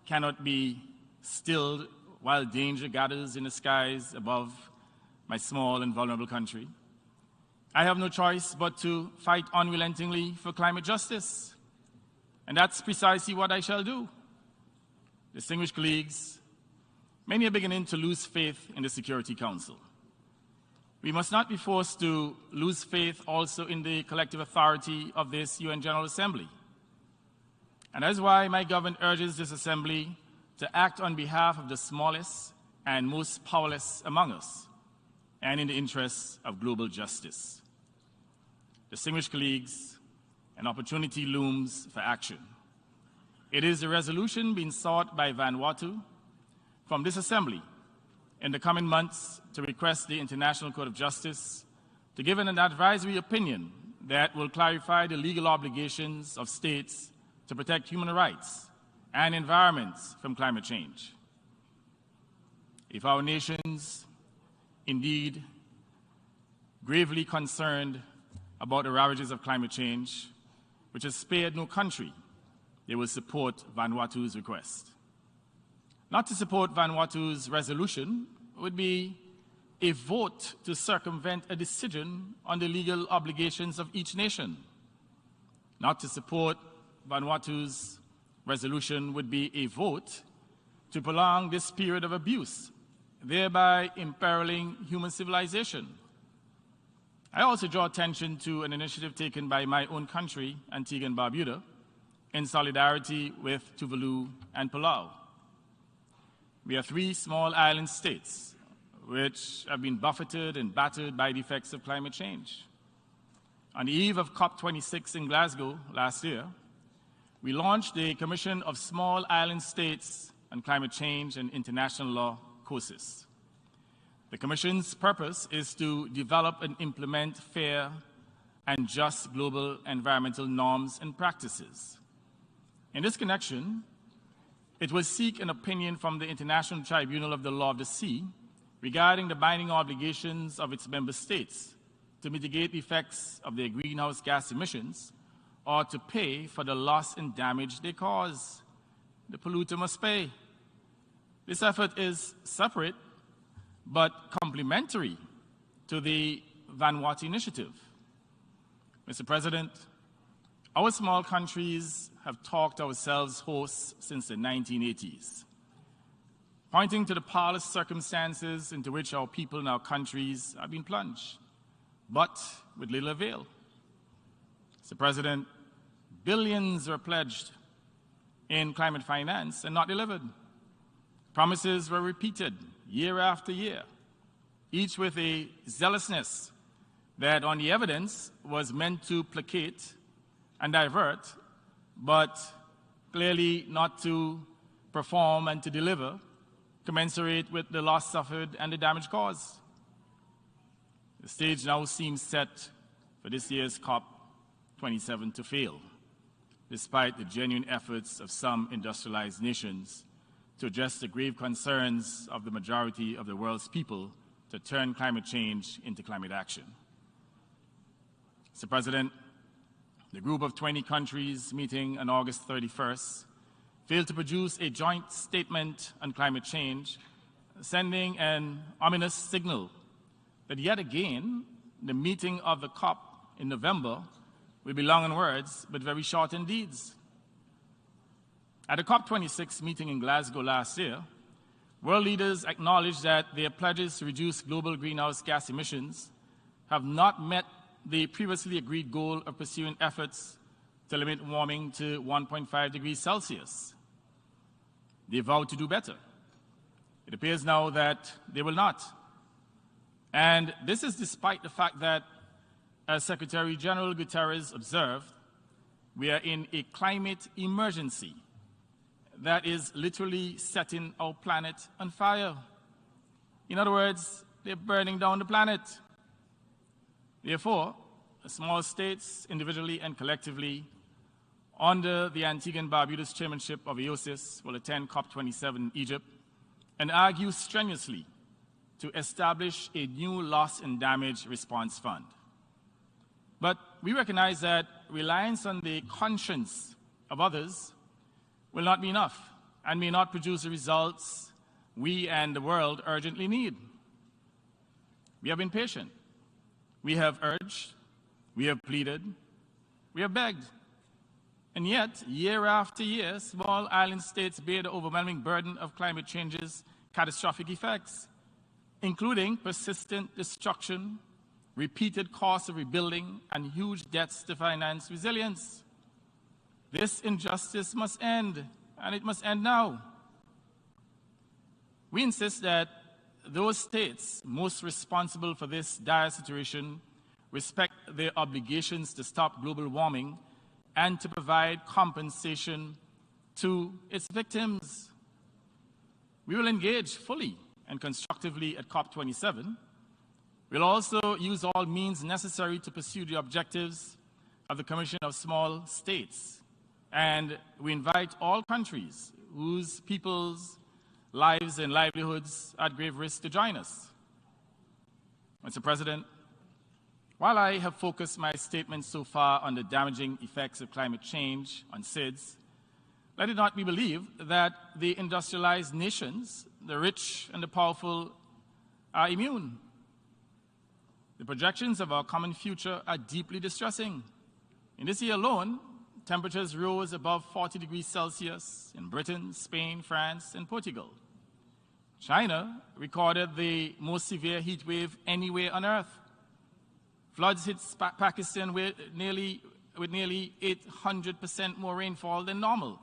cannot be stilled while danger gathers in the skies above my small and vulnerable country. I have no choice but to fight unrelentingly for climate justice. And that's precisely what I shall do. Distinguished colleagues, many are beginning to lose faith in the Security Council. We must not be forced to lose faith also in the collective authority of this UN General Assembly. And that is why my government urges this Assembly to act on behalf of the smallest and most powerless among us, and in the interests of global justice. Distinguished colleagues, an opportunity looms for action. It is a resolution being sought by Vanuatu from this Assembly in the coming months to request the International Court of Justice to give an advisory opinion that will clarify the legal obligations of states to protect human rights and environments from climate change. If our nations indeed gravely concerned about the ravages of climate change, which has spared no country, they will support Vanuatu's request. Not to support Vanuatu's resolution would be a vote to circumvent a decision on the legal obligations of each nation. Not to support Vanuatu's resolution would be a vote to prolong this period of abuse, thereby imperiling human civilization. I also draw attention to an initiative taken by my own country, Antigua and Barbuda, in solidarity with Tuvalu and Palau. We are three small island states which have been buffeted and battered by the effects of climate change. On the eve of COP26 in Glasgow last year, we launched the Commission of Small Island States on Climate Change and International Law, COSIS. The Commission's purpose is to develop and implement fair and just global environmental norms and practices. In this connection, it will seek an opinion from the International Tribunal of the Law of the Sea regarding the binding obligations of its member states to mitigate the effects of their greenhouse gas emissions or to pay for the loss and damage they cause. The polluter must pay. This effort is separate but complementary to the Vanuatu initiative. Mr. President, our small countries have talked ourselves hoarse since the 1980s, pointing to the parlous circumstances into which our people and our countries have been plunged, but with little avail. Mr. President, billions were pledged in climate finance and not delivered. Promises were repeated year after year, each with a zealousness that on the evidence was meant to placate and divert, but clearly not to perform and to deliver commensurate with the loss suffered and the damage caused. The stage now seems set for this year's COP27 to fail, despite the genuine efforts of some industrialized nations to address the grave concerns of the majority of the world's people to turn climate change into climate action. Mr. President, the group of 20 countries meeting on August 31st failed to produce a joint statement on climate change, sending an ominous signal that yet again the meeting of the COP in November will be long in words but very short in deeds. At the COP26 meeting in Glasgow last year, world leaders acknowledged that their pledges to reduce global greenhouse gas emissions have not met the previously agreed goal of pursuing efforts to limit warming to 1.5 degrees Celsius. They vowed to do better. It appears now that they will not. And this is despite the fact that, as Secretary General Guterres observed, we are in a climate emergency that is literally setting our planet on fire. In other words, they're burning down the planet. Therefore, the small states, individually and collectively, under the Antigua and Barbuda's chairmanship of AOSIS, will attend COP27 in Egypt and argue strenuously to establish a new loss and damage response fund. But we recognize that reliance on the conscience of others will not be enough. and may not produce the results we and the world urgently need. We have been patient. We have urged. We have pleaded. We have begged. And yet, year after year, small island states bear the overwhelming burden of climate change's catastrophic effects, including persistent destruction, repeated costs of rebuilding, and huge debts to finance resilience. This injustice must end, and it must end now. We insist that those states most responsible for this dire situation respect their obligations to stop global warming and to provide compensation to its victims. We will engage fully and constructively at COP27. We'll also use all means necessary to pursue the objectives of the Commission of Small States. And we invite all countries whose people's lives and livelihoods are at grave risk to join us. Mr. President, while I have focused my statement so far on the damaging effects of climate change on SIDS, let it not be believed that the industrialized nations, the rich and the powerful, are immune. The projections of our common future are deeply distressing. In this year alone, temperatures rose above 40 degrees Celsius in Britain, Spain, France, and Portugal. China recorded the most severe heat wave anywhere on Earth. Floods hit Pakistan with nearly 800% more rainfall than normal.